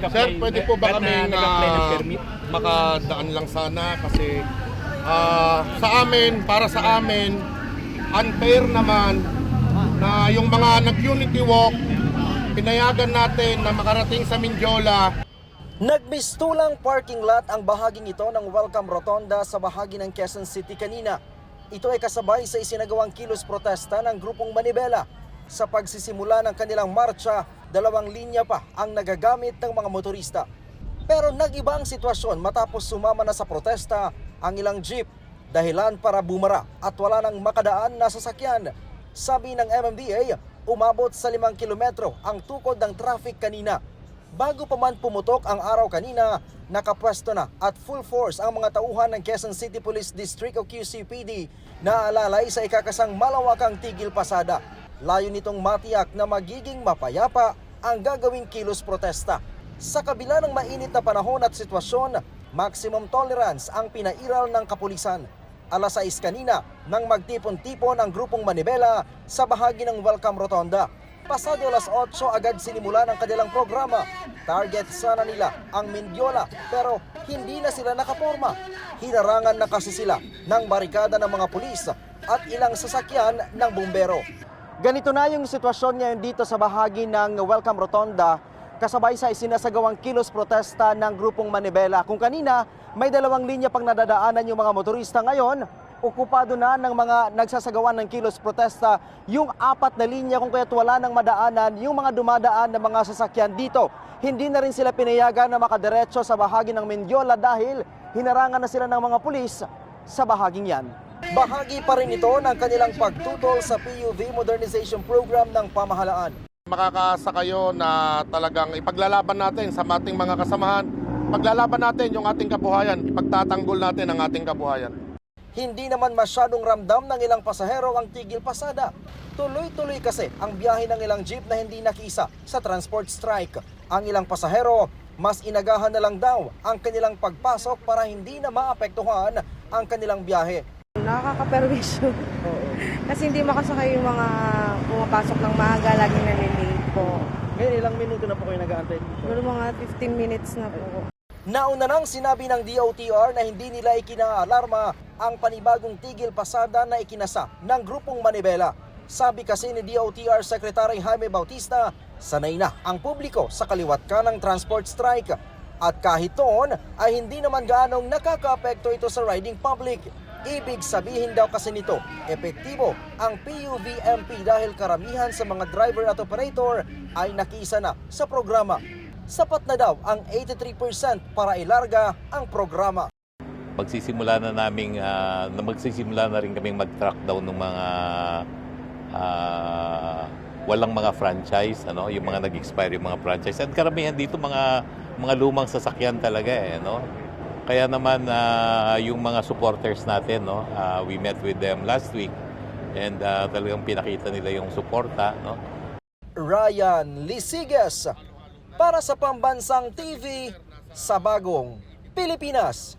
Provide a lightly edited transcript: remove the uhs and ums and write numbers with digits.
Sir, pwede po ba kami nag-apply ng permit? makadaan lang sana kasi sa amin, para sa amin, unfair naman na yung mga nag-unity walk, pinayagan natin na makarating sa Mindiola. Nagmistulang parking lot ang bahaging ito ng Welcome Rotonda sa bahagi ng Quezon City kanina. Ito ay kasabay sa isinagawang kilos protesta ng grupong Manibela. Sa pagsisimula ng kanilang marcha, 2 linya pa ang nagagamit ng mga motorista. Pero nag-iba ang sitwasyon matapos sumama na sa protesta ang ilang jeep, dahilan para bumara at wala nang makadaan na sasakyan. Sabi ng MMDA, umabot sa 5 kilometro ang tukod ng traffic kanina. Bago pa man pumutok ang araw kanina, nakapwesto na at full force ang mga tauhan ng Quezon City Police District o QCPD na alalay sa ikakasang malawakang tigil pasada. Layo nitong matiyak na magiging mapayapa ang gagawing kilos protesta. Sa kabila ng mainit na panahon at sitwasyon, maximum tolerance ang pinairal ng kapulisan. Alas 6 kanina nang magtipon-tipon ang grupong Manibela sa bahagi ng Welcome Rotonda. Pasado alas 8 agad sinimula ng kanilang programa. Target sana nila ang Mindiola pero hindi na sila nakaporma. Hinarangan na kasi sila ng barikada ng mga pulis at ilang sasakyan ng bumbero. Ganito na yung sitwasyon ngayon dito sa bahagi ng Welcome Rotonda kasabay sa isinasagawang kilos protesta ng grupong Manibela. Kung kanina may 2 linya pang nadadaanan yung mga motorista, ngayon okupado na ng mga nagsasagawa ng kilos protesta yung 4 na linya kung kaya't wala nang madaanan yung mga dumadaan ng mga sasakyan dito. Hindi na rin sila pinayagan na makadiretso sa bahagi ng Mindiola dahil hinarangan na sila ng mga pulis sa bahaging yan. Bahagi pa rin ito ng kanilang pagtutol sa PUV modernization program ng pamahalaan. Makakaasa kayo na talagang ipaglalaban natin sa ating mga kasamahan. Paglalaban natin yung ating kabuhayan, ipagtatanggol natin ang ating kabuhayan. Hindi naman masyadong ramdam ng ilang pasahero ang tigil pasada. Tuloy-tuloy kasi ang biyahe ng ilang jeep na hindi nakisa sa transport strike. Ang ilang pasahero, mas inagahan na lang daw ang kanilang pagpasok para hindi na maapektuhan ang kanilang biyahe. Nakakaperwisyo. Kasi hindi makasakay yung mga pumapasok ng maaga, laging nalilate po. Ngayon ilang minuto na po kayo nag-aantay dito? Siguro mga 15 minutes na po. Nauna nang sinabi ng DOTR na hindi nila ikinaalarma ang panibagong tigil pasada na ikinasa ng grupong Manibela. Sabi kasi ni DOTR Secretary Jaime Bautista, sanay na ang publiko sa kaliwat ka ng transport strike. At kahit doon ay hindi naman gaanong nakakaapekto ito sa riding public. Ibig sabihin daw kasi nito, epektibo ang PUVMP dahil karamihan sa mga driver at operator ay nakisa na sa programa. Sapat na daw ang 83% para ilarga ang programa. Magsisimula na rin kaming mag-track down ng mga walang mga franchise, yung mga nag-expire yung mga franchise. At karamihan dito mga lumang sasakyan talaga Kaya naman yung mga supporters natin, we met with them last week and talagang pinakita nila yung suporta, Ryan Lisigas para sa Pambansang TV sa Bagong Pilipinas.